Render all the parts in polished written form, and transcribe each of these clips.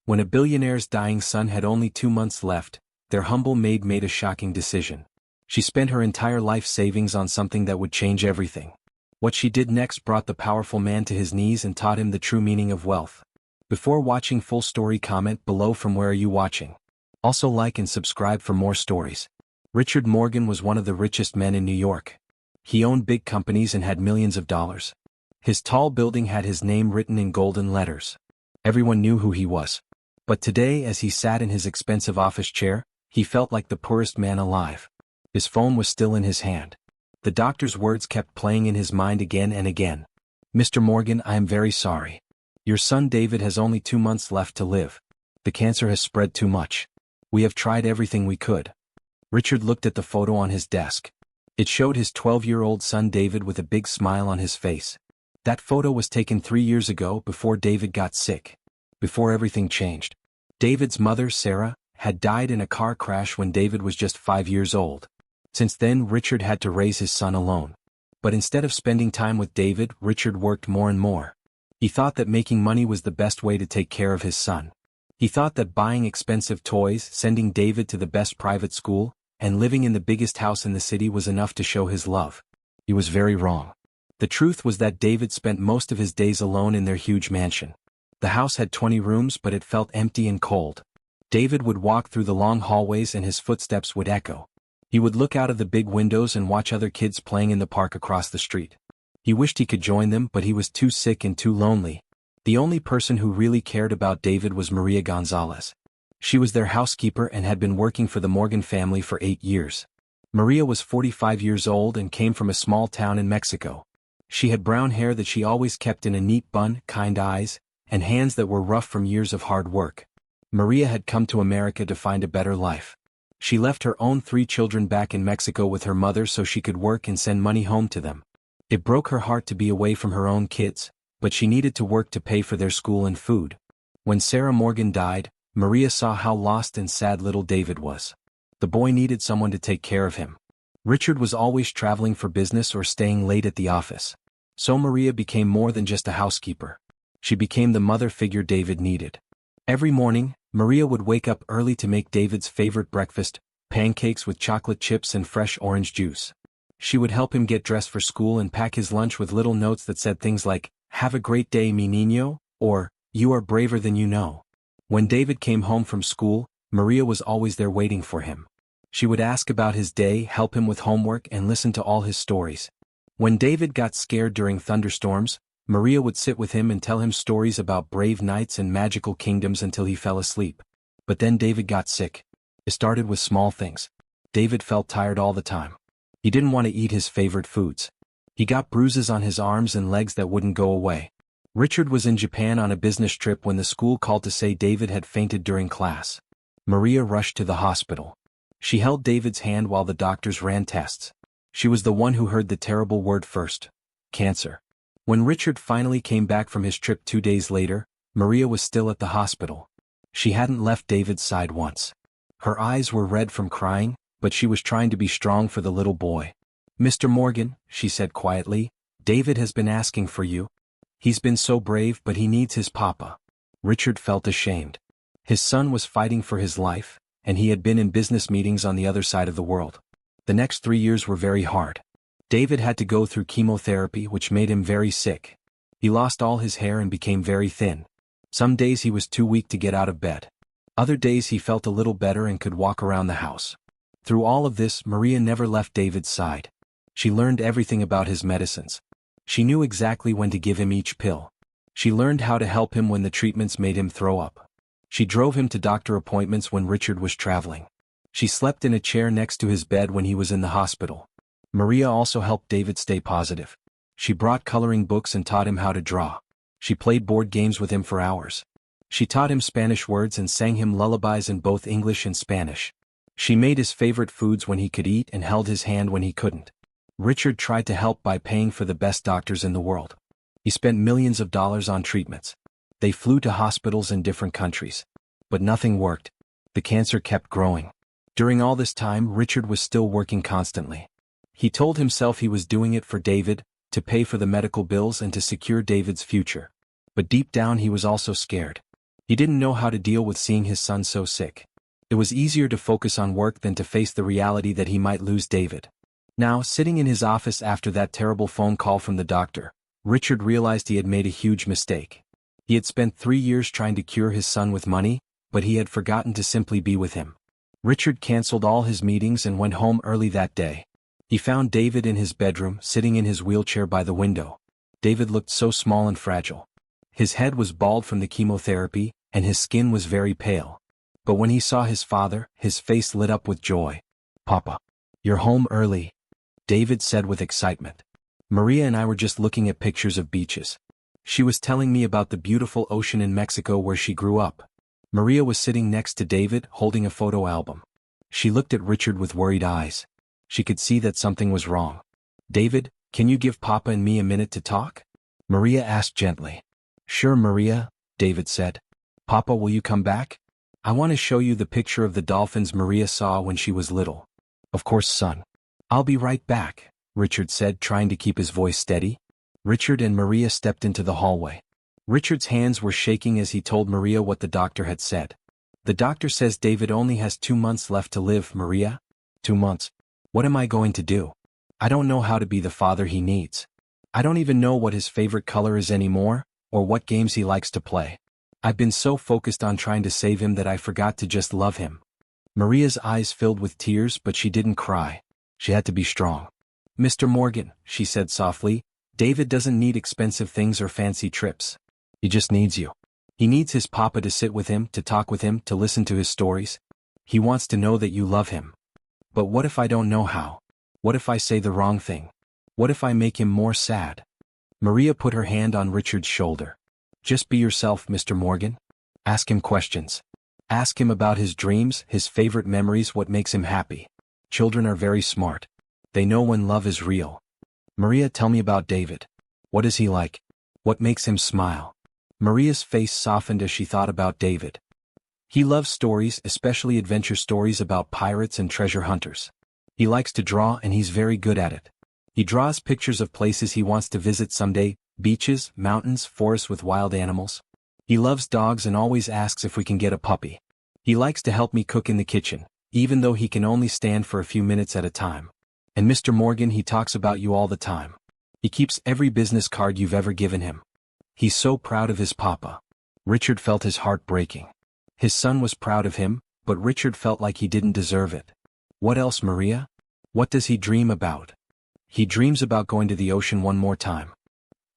When a billionaire's dying son had only 2 months left, their humble maid made a shocking decision. She spent her entire life savings on something that would change everything. What she did next brought the powerful man to his knees and taught him the true meaning of wealth. Before watching full story, comment below from where are you watching. Also like and subscribe for more stories. Richard Morgan was one of the richest men in New York. He owned big companies and had millions of dollars. His tall building had his name written in golden letters. Everyone knew who he was. But today, as he sat in his expensive office chair, he felt like the poorest man alive. His phone was still in his hand. The doctor's words kept playing in his mind again and again. "Mr. Morgan, I am very sorry. Your son David has only 2 months left to live. The cancer has spread too much. We have tried everything we could." Richard looked at the photo on his desk. It showed his 12-year-old son David with a big smile on his face. That photo was taken 3 years ago, before David got sick. Before everything changed. David's mother, Sarah, had died in a car crash when David was just 5 years old. Since then, Richard had to raise his son alone. But instead of spending time with David, Richard worked more and more. He thought that making money was the best way to take care of his son. He thought that buying expensive toys, sending David to the best private school, and living in the biggest house in the city was enough to show his love. He was very wrong. The truth was that David spent most of his days alone in their huge mansion. The house had 20 rooms, but it felt empty and cold. David would walk through the long hallways and his footsteps would echo. He would look out of the big windows and watch other kids playing in the park across the street. He wished he could join them, but he was too sick and too lonely. The only person who really cared about David was Maria Gonzalez. She was their housekeeper and had been working for the Morgan family for 8 years. Maria was 45 years old and came from a small town in Mexico. She had brown hair that she always kept in a neat bun, kind eyes, and hands that were rough from years of hard work. Maria had come to America to find a better life. She left her own 3 children back in Mexico with her mother so she could work and send money home to them. It broke her heart to be away from her own kids, but she needed to work to pay for their school and food. When Sarah Morgan died, Maria saw how lost and sad little David was. The boy needed someone to take care of him. Richard was always traveling for business or staying late at the office. So Maria became more than just a housekeeper. She became the mother figure David needed. Every morning, Maria would wake up early to make David's favorite breakfast, pancakes with chocolate chips and fresh orange juice. She would help him get dressed for school and pack his lunch with little notes that said things like, "Have a great day, mi niño," or, "You are braver than you know." When David came home from school, Maria was always there waiting for him. She would ask about his day, help him with homework, and listen to all his stories. When David got scared during thunderstorms, Maria would sit with him and tell him stories about brave knights and magical kingdoms until he fell asleep. But then David got sick. It started with small things. David felt tired all the time. He didn't want to eat his favorite foods. He got bruises on his arms and legs that wouldn't go away. Richard was in Japan on a business trip when the school called to say David had fainted during class. Maria rushed to the hospital. She held David's hand while the doctors ran tests. She was the one who heard the terrible word first: cancer. When Richard finally came back from his trip 2 days later, Maria was still at the hospital. She hadn't left David's side once. Her eyes were red from crying, but she was trying to be strong for the little boy. "Mr. Morgan," she said quietly, "David has been asking for you. He's been so brave, but he needs his papa." Richard felt ashamed. His son was fighting for his life, and he had been in business meetings on the other side of the world. The next 3 years were very hard. David had to go through chemotherapy, which made him very sick. He lost all his hair and became very thin. Some days he was too weak to get out of bed. Other days he felt a little better and could walk around the house. Through all of this, Maria never left David's side. She learned everything about his medicines. She knew exactly when to give him each pill. She learned how to help him when the treatments made him throw up. She drove him to doctor appointments when Richard was traveling. She slept in a chair next to his bed when he was in the hospital. Maria also helped David stay positive. She brought coloring books and taught him how to draw. She played board games with him for hours. She taught him Spanish words and sang him lullabies in both English and Spanish. She made his favorite foods when he could eat and held his hand when he couldn't. Richard tried to help by paying for the best doctors in the world. He spent millions of dollars on treatments. They flew to hospitals in different countries. But nothing worked. The cancer kept growing. During all this time, Richard was still working constantly. He told himself he was doing it for David, to pay for the medical bills and to secure David's future. But deep down he was also scared. He didn't know how to deal with seeing his son so sick. It was easier to focus on work than to face the reality that he might lose David. Now, sitting in his office after that terrible phone call from the doctor, Richard realized he had made a huge mistake. He had spent 3 years trying to cure his son with money, but he had forgotten to simply be with him. Richard canceled all his meetings and went home early that day. He found David in his bedroom, sitting in his wheelchair by the window. David looked so small and fragile. His head was bald from the chemotherapy, and his skin was very pale. But when he saw his father, his face lit up with joy. "Papa, you're home early," David said with excitement. "Maria and I were just looking at pictures of beaches. She was telling me about the beautiful ocean in Mexico where she grew up." Maria was sitting next to David, holding a photo album. She looked at Richard with worried eyes. She could see that something was wrong. "David, can you give Papa and me a minute to talk?" Maria asked gently. "Sure, Maria," David said. "Papa, will you come back? I want to show you the picture of the dolphins Maria saw when she was little." "Of course, son. I'll be right back," Richard said, trying to keep his voice steady. Richard and Maria stepped into the hallway. Richard's hands were shaking as he told Maria what the doctor had said. "The doctor says David only has 2 months left to live, Maria." 2 months? What am I going to do? I don't know how to be the father he needs. I don't even know what his favorite color is anymore, or what games he likes to play. I've been so focused on trying to save him that I forgot to just love him." Maria's eyes filled with tears, but she didn't cry. She had to be strong. "Mr. Morgan," she said softly, "David doesn't need expensive things or fancy trips. He just needs you. He needs his papa to sit with him, to talk with him, to listen to his stories. He wants to know that you love him." "But what if I don't know how? What if I say the wrong thing? What if I make him more sad?" Maria put her hand on Richard's shoulder. "Just be yourself, Mr. Morgan. Ask him questions. Ask him about his dreams, his favorite memories, what makes him happy. Children are very smart. They know when love is real. Maria, tell me about David. What is he like? What makes him smile?" Maria's face softened as she thought about David. "He loves stories, especially adventure stories about pirates and treasure hunters. He likes to draw and he's very good at it. He draws pictures of places he wants to visit someday, beaches, mountains, forests with wild animals. He loves dogs and always asks if we can get a puppy. He likes to help me cook in the kitchen, even though he can only stand for a few minutes at a time. And Mr. Morgan, he talks about you all the time. He keeps every business card you've ever given him. He's so proud of his papa." Richard felt his heart breaking. His son was proud of him, but Richard felt like he didn't deserve it. "What else, Maria? What does he dream about?" "He dreams about going to the ocean one more time.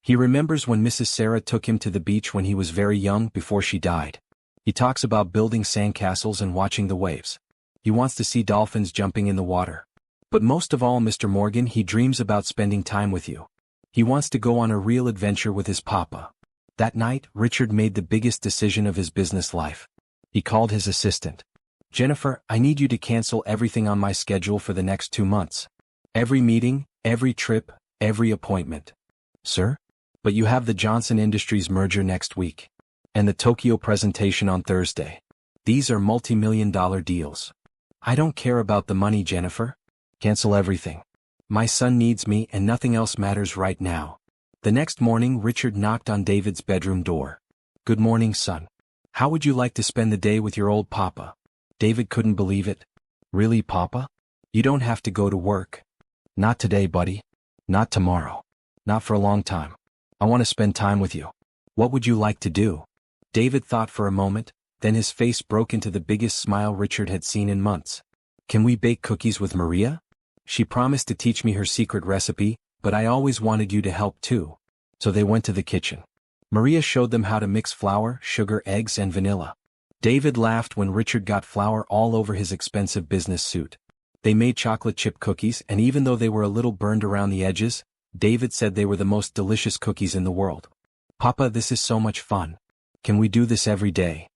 He remembers when Mrs. Sarah took him to the beach when he was very young before she died. He talks about building sandcastles and watching the waves. He wants to see dolphins jumping in the water. But most of all, Mr. Morgan, he dreams about spending time with you. He wants to go on a real adventure with his papa." That night, Richard made the biggest decision of his business life. He called his assistant. "Jennifer, I need you to cancel everything on my schedule for the next 2 months. Every meeting, every trip, every appointment." "Sir? But you have the Johnson Industries merger next week. And the Tokyo presentation on Thursday. These are multi-million-dollar deals. I don't care about the money, Jennifer. Cancel everything. My son needs me and nothing else matters right now." The next morning, Richard knocked on David's bedroom door. "Good morning, son. How would you like to spend the day with your old papa?" David couldn't believe it. "Really, Papa? You don't have to go to work." "Not today, buddy. Not tomorrow. Not for a long time. I want to spend time with you. What would you like to do?" David thought for a moment, then his face broke into the biggest smile Richard had seen in months. "Can we bake cookies with Maria? She promised to teach me her secret recipe, but I always wanted you to help too." So they went to the kitchen. Maria showed them how to mix flour, sugar, eggs, and vanilla. David laughed when Richard got flour all over his expensive business suit. They made chocolate chip cookies, and even though they were a little burned around the edges, David said they were the most delicious cookies in the world. "Papa, this is so much fun. Can we do this every day?"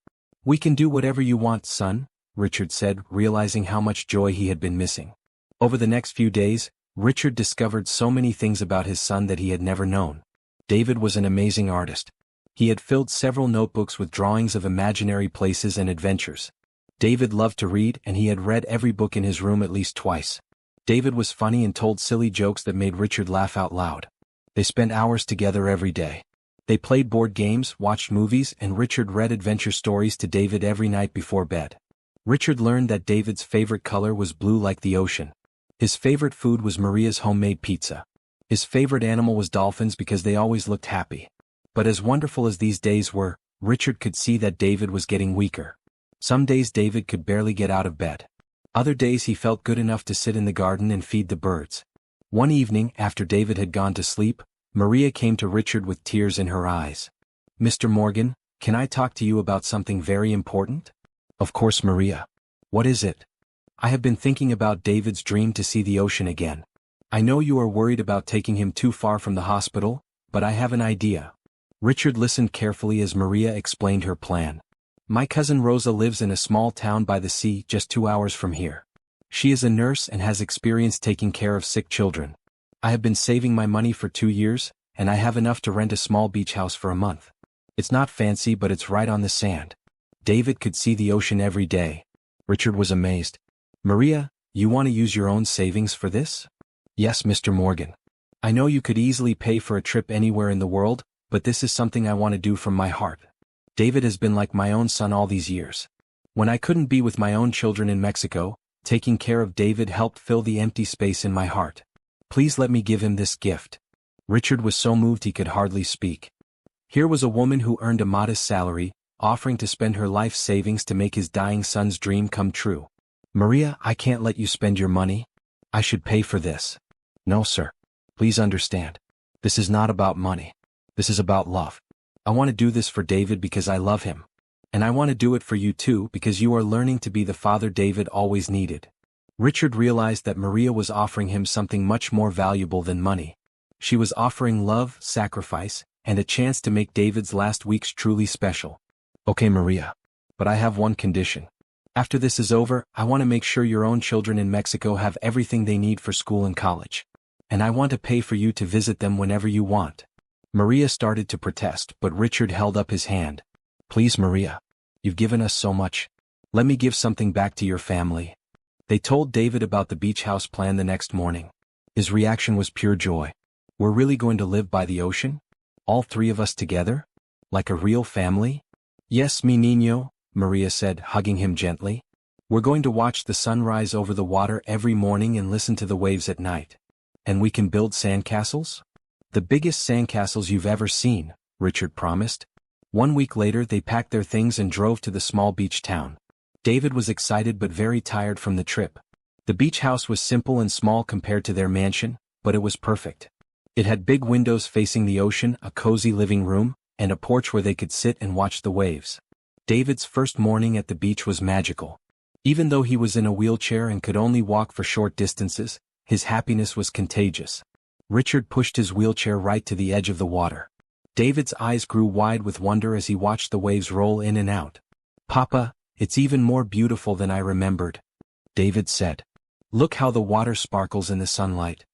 "We can do whatever you want, son," Richard said, realizing how much joy he had been missing. Over the next few days, Richard discovered so many things about his son that he had never known. David was an amazing artist. He had filled several notebooks with drawings of imaginary places and adventures. David loved to read, and he had read every book in his room at least twice. David was funny and told silly jokes that made Richard laugh out loud. They spent hours together every day. They played board games, watched movies, and Richard read adventure stories to David every night before bed. Richard learned that David's favorite color was blue like the ocean. His favorite food was Maria's homemade pizza. His favorite animal was dolphins because they always looked happy. But as wonderful as these days were, Richard could see that David was getting weaker. Some days David could barely get out of bed. Other days he felt good enough to sit in the garden and feed the birds. One evening, after David had gone to sleep, Maria came to Richard with tears in her eyes. "Mr. Morgan, can I talk to you about something very important?" "Of course, Maria. What is it?" "I have been thinking about David's dream to see the ocean again. I know you are worried about taking him too far from the hospital, but I have an idea." Richard listened carefully as Maria explained her plan. "My cousin Rosa lives in a small town by the sea just 2 hours from here. She is a nurse and has experience taking care of sick children. I have been saving my money for 2 years, and I have enough to rent a small beach house for a month. It's not fancy, but it's right on the sand. David could see the ocean every day." Richard was amazed. "Maria, you want to use your own savings for this?" "Yes, Mr. Morgan. I know you could easily pay for a trip anywhere in the world, but this is something I want to do from my heart. David has been like my own son all these years. When I couldn't be with my own children in Mexico, taking care of David helped fill the empty space in my heart. Please let me give him this gift." Richard was so moved he could hardly speak. Here was a woman who earned a modest salary, offering to spend her life savings to make his dying son's dream come true. "Maria, I can't let you spend your money. I should pay for this." "No, sir. Please understand. This is not about money. This is about love. I want to do this for David because I love him. And I want to do it for you too because you are learning to be the father David always needed." Richard realized that Maria was offering him something much more valuable than money. She was offering love, sacrifice, and a chance to make David's last weeks truly special. "Okay, Maria. But I have one condition. After this is over, I want to make sure your own children in Mexico have everything they need for school and college. And I want to pay for you to visit them whenever you want." Maria started to protest, but Richard held up his hand. "Please, Maria. You've given us so much. Let me give something back to your family." They told David about the beach house plan the next morning. His reaction was pure joy. "We're really going to live by the ocean? All 3 of us together? Like a real family?" "Yes, mi niño," Maria said, hugging him gently. "We're going to watch the sun rise over the water every morning and listen to the waves at night. And we can build sandcastles? The biggest sandcastles you've ever seen," Richard promised. 1 week later they packed their things and drove to the small beach town. David was excited but very tired from the trip. The beach house was simple and small compared to their mansion, but it was perfect. It had big windows facing the ocean, a cozy living room, and a porch where they could sit and watch the waves. David's first morning at the beach was magical. Even though he was in a wheelchair and could only walk for short distances, his happiness was contagious. Richard pushed his wheelchair right to the edge of the water. David's eyes grew wide with wonder as he watched the waves roll in and out. "Papa, it's even more beautiful than I remembered," David said. "Look how the water sparkles in the sunlight."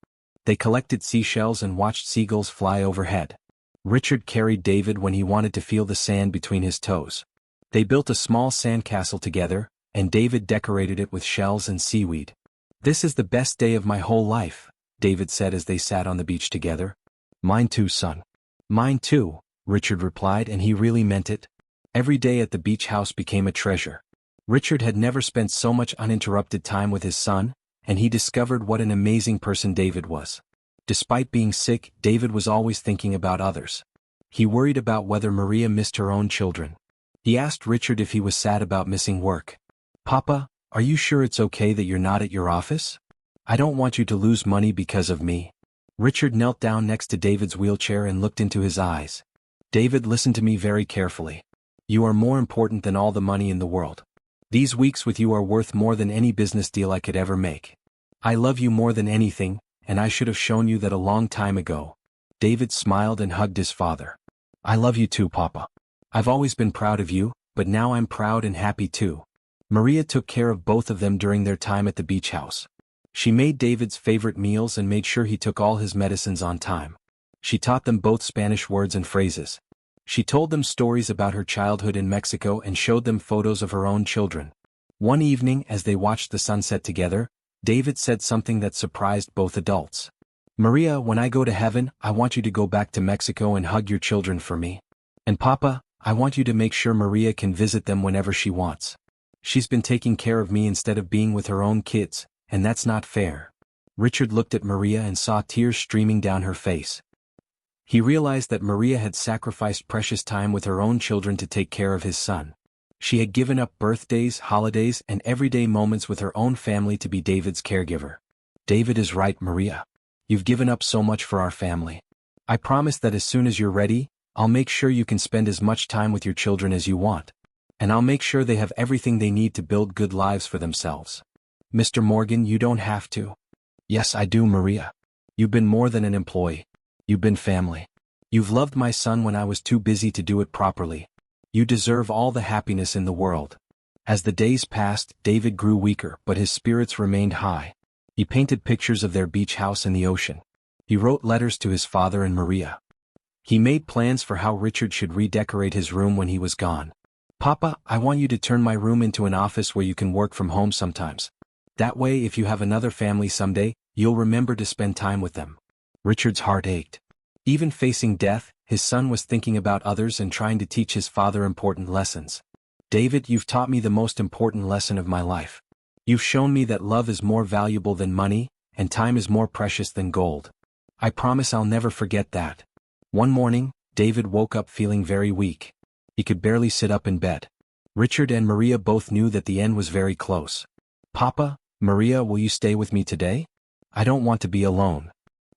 They collected seashells and watched seagulls fly overhead. Richard carried David when he wanted to feel the sand between his toes. They built a small sandcastle together, and David decorated it with shells and seaweed. "This is the best day of my whole life," David said as they sat on the beach together. "Mine too, son." "Mine too," Richard replied, and he really meant it. Every day at the beach house became a treasure. Richard had never spent so much uninterrupted time with his son, and he discovered what an amazing person David was. Despite being sick, David was always thinking about others. He worried about whether Maria missed her own children. He asked Richard if he was sad about missing work. "Papa, are you sure it's okay that you're not at your office? I don't want you to lose money because of me." Richard knelt down next to David's wheelchair and looked into his eyes. "David, listen to me very carefully. You are more important than all the money in the world. These weeks with you are worth more than any business deal I could ever make. I love you more than anything, and I should have shown you that a long time ago." David smiled and hugged his father. "I love you too, Papa. I've always been proud of you, but now I'm proud and happy too." Maria took care of both of them during their time at the beach house. She made David's favorite meals and made sure he took all his medicines on time. She taught them both Spanish words and phrases. She told them stories about her childhood in Mexico and showed them photos of her own children. One evening, as they watched the sunset together, David said something that surprised both adults. Maria, when I go to heaven, I want you to go back to Mexico and hug your children for me. And Papa, I want you to make sure Maria can visit them whenever she wants. She's been taking care of me instead of being with her own kids, and that's not fair." Richard looked at Maria and saw tears streaming down her face. He realized that Maria had sacrificed precious time with her own children to take care of his son. She had given up birthdays, holidays, and everyday moments with her own family to be David's caregiver. "David is right, Maria. You've given up so much for our family. I promise that as soon as you're ready, I'll make sure you can spend as much time with your children as you want. And I'll make sure they have everything they need to build good lives for themselves." "Mr. Morgan, you don't have to." "Yes, I do, Maria. You've been more than an employee. You've been family. You've loved my son when I was too busy to do it properly. You deserve all the happiness in the world." As the days passed, David grew weaker, but his spirits remained high. He painted pictures of their beach house in the ocean. He wrote letters to his father and Maria. He made plans for how Richard should redecorate his room when he was gone. "Papa, I want you to turn my room into an office where you can work from home sometimes. That way, if you have another family someday, you'll remember to spend time with them." Richard's heart ached. Even facing death, his son was thinking about others and trying to teach his father important lessons. "David, you've taught me the most important lesson of my life. You've shown me that love is more valuable than money, and time is more precious than gold. I promise I'll never forget that." One morning, David woke up feeling very weak. He could barely sit up in bed. Richard and Maria both knew that the end was very close. "Papa, Maria, will you stay with me today? I don't want to be alone."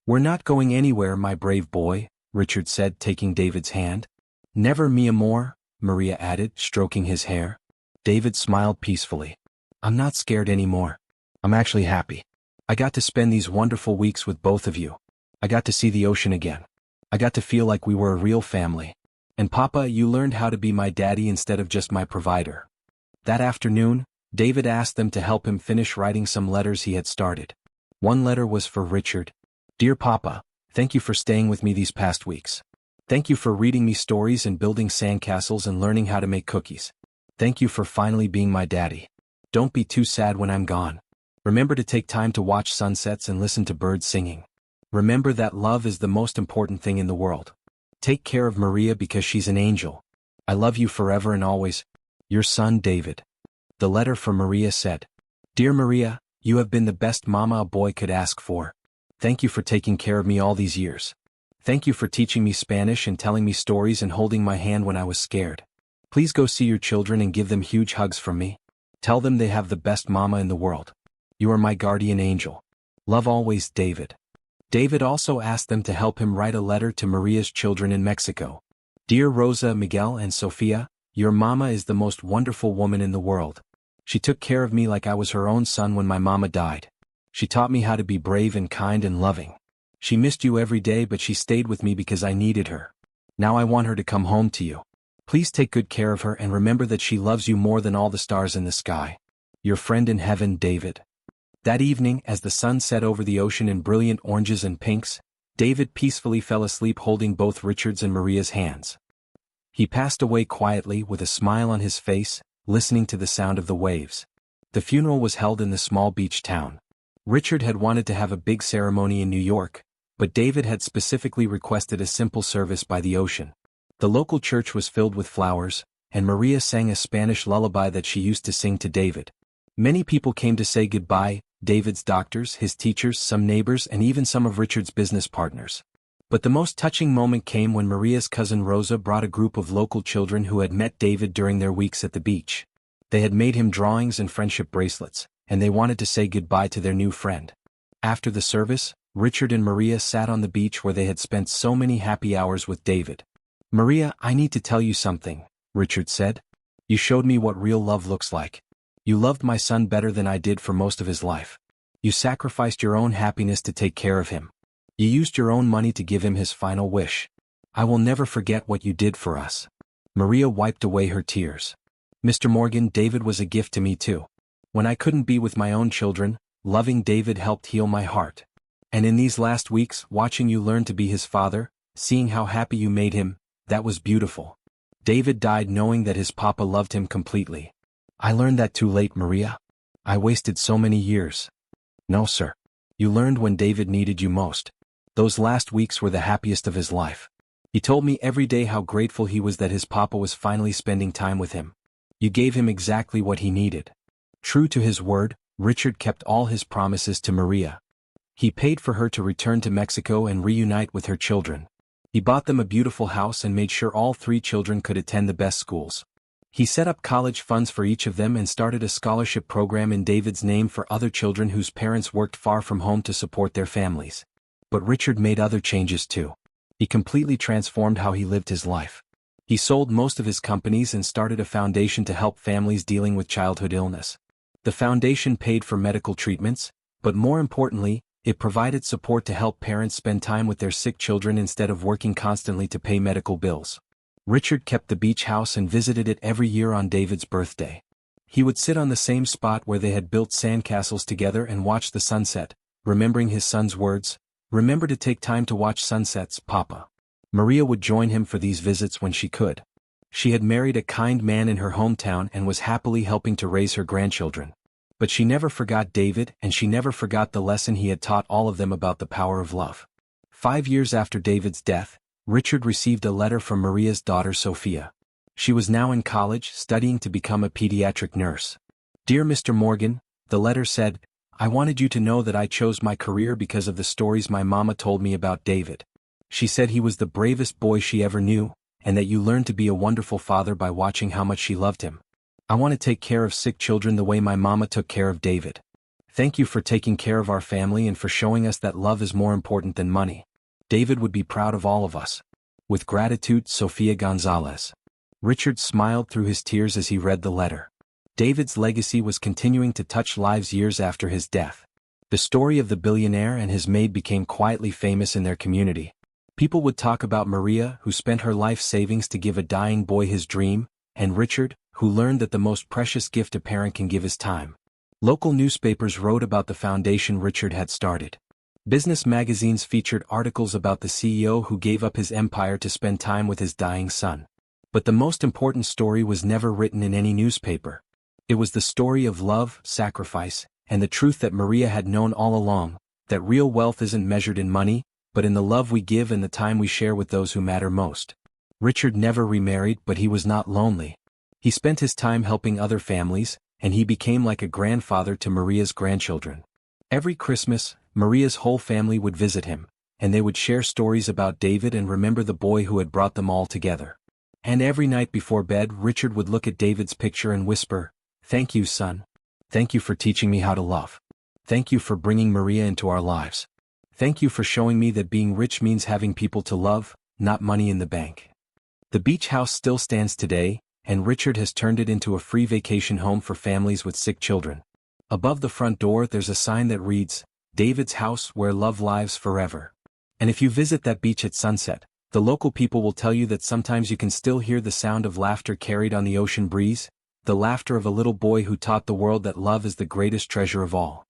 "We're not going anywhere, my brave boy," Richard said, taking David's hand. "Never, mi amor," Maria added, stroking his hair. David smiled peacefully. "I'm not scared anymore. I'm actually happy. I got to spend these wonderful weeks with both of you. I got to see the ocean again. I got to feel like we were a real family. And Papa, you learned how to be my daddy instead of just my provider." That afternoon, David asked them to help him finish writing some letters he had started. One letter was for Richard. "Dear Papa, thank you for staying with me these past weeks. Thank you for reading me stories and building sandcastles and learning how to make cookies. Thank you for finally being my daddy. Don't be too sad when I'm gone. Remember to take time to watch sunsets and listen to birds singing. Remember that love is the most important thing in the world. Take care of Maria because she's an angel. I love you forever and always. Your son, David." The letter from Maria said, "Dear Maria, you have been the best mama a boy could ask for. Thank you for taking care of me all these years. Thank you for teaching me Spanish and telling me stories and holding my hand when I was scared. Please go see your children and give them huge hugs from me. Tell them they have the best mama in the world. You are my guardian angel. Love always, David." David also asked them to help him write a letter to Maria's children in Mexico. "Dear Rosa, Miguel, and Sofia, your mama is the most wonderful woman in the world. She took care of me like I was her own son when my mama died. She taught me how to be brave and kind and loving. She missed you every day, but she stayed with me because I needed her. Now I want her to come home to you. Please take good care of her and remember that she loves you more than all the stars in the sky. Your friend in heaven, David." That evening, as the sun set over the ocean in brilliant oranges and pinks, David peacefully fell asleep holding both Richard's and Maria's hands. He passed away quietly with a smile on his face, listening to the sound of the waves. The funeral was held in the small beach town. Richard had wanted to have a big ceremony in New York, but David had specifically requested a simple service by the ocean. The local church was filled with flowers, and Maria sang a Spanish lullaby that she used to sing to David. Many people came to say goodbye, David's doctors, his teachers, some neighbors, and even some of Richard's business partners. But the most touching moment came when Maria's cousin Rosa brought a group of local children who had met David during their weeks at the beach. They had made him drawings and friendship bracelets, and they wanted to say goodbye to their new friend. After the service, Richard and Maria sat on the beach where they had spent so many happy hours with David. "Maria, I need to tell you something," Richard said. "You showed me what real love looks like. You loved my son better than I did for most of his life. You sacrificed your own happiness to take care of him. You used your own money to give him his final wish. I will never forget what you did for us." Maria wiped away her tears. "Mr. Morgan, David was a gift to me too. When I couldn't be with my own children, loving David helped heal my heart. And in these last weeks, watching you learn to be his father, seeing how happy you made him, that was beautiful. David died knowing that his papa loved him completely. I learned that too late, Maria. I wasted so many years." "No, sir. You learned when David needed you most. Those last weeks were the happiest of his life. He told me every day how grateful he was that his papa was finally spending time with him. You gave him exactly what he needed. True to his word, Richard kept all his promises to Maria. He paid for her to return to Mexico and reunite with her children. He bought them a beautiful house and made sure all 3 children could attend the best schools. He set up college funds for each of them and started a scholarship program in David's name for other children whose parents worked far from home to support their families. But Richard made other changes too. He completely transformed how he lived his life. He sold most of his companies and started a foundation to help families dealing with childhood illness. The foundation paid for medical treatments, but more importantly, it provided support to help parents spend time with their sick children instead of working constantly to pay medical bills. Richard kept the beach house and visited it every year on David's birthday. He would sit on the same spot where they had built sandcastles together and watch the sunset, remembering his son's words, "Remember to take time to watch sunsets, Papa." Maria would join him for these visits when she could. She had married a kind man in her hometown and was happily helping to raise her grandchildren. But she never forgot David, and she never forgot the lesson he had taught all of them about the power of love. 5 years after David's death, Richard received a letter from Maria's daughter Sophia. She was now in college, studying to become a pediatric nurse. "Dear Mr. Morgan," the letter said, "I wanted you to know that I chose my career because of the stories my mama told me about David. She said he was the bravest boy she ever knew, and that you learned to be a wonderful father by watching how much she loved him. I want to take care of sick children the way my mama took care of David. Thank you for taking care of our family and for showing us that love is more important than money. David would be proud of all of us. With gratitude, Sofia Gonzalez." Richard smiled through his tears as he read the letter. David's legacy was continuing to touch lives years after his death. The story of the billionaire and his maid became quietly famous in their community. People would talk about Maria, who spent her life savings to give a dying boy his dream, and Richard, who learned that the most precious gift a parent can give is time. Local newspapers wrote about the foundation Richard had started. Business magazines featured articles about the CEO who gave up his empire to spend time with his dying son. But the most important story was never written in any newspaper. It was the story of love, sacrifice, and the truth that Maria had known all along, that real wealth isn't measured in money, but in the love we give and the time we share with those who matter most. Richard never remarried, but he was not lonely. He spent his time helping other families, and he became like a grandfather to Maria's grandchildren. Every Christmas, Maria's whole family would visit him, and they would share stories about David and remember the boy who had brought them all together. And every night before bed, Richard would look at David's picture and whisper, "Thank you, son. Thank you for teaching me how to love. Thank you for bringing Maria into our lives. Thank you for showing me that being rich means having people to love, not money in the bank." The beach house still stands today, and Richard has turned it into a free vacation home for families with sick children. Above the front door there's a sign that reads, "David's house where love lives forever." And if you visit that beach at sunset, the local people will tell you that sometimes you can still hear the sound of laughter carried on the ocean breeze, the laughter of a little boy who taught the world that love is the greatest treasure of all.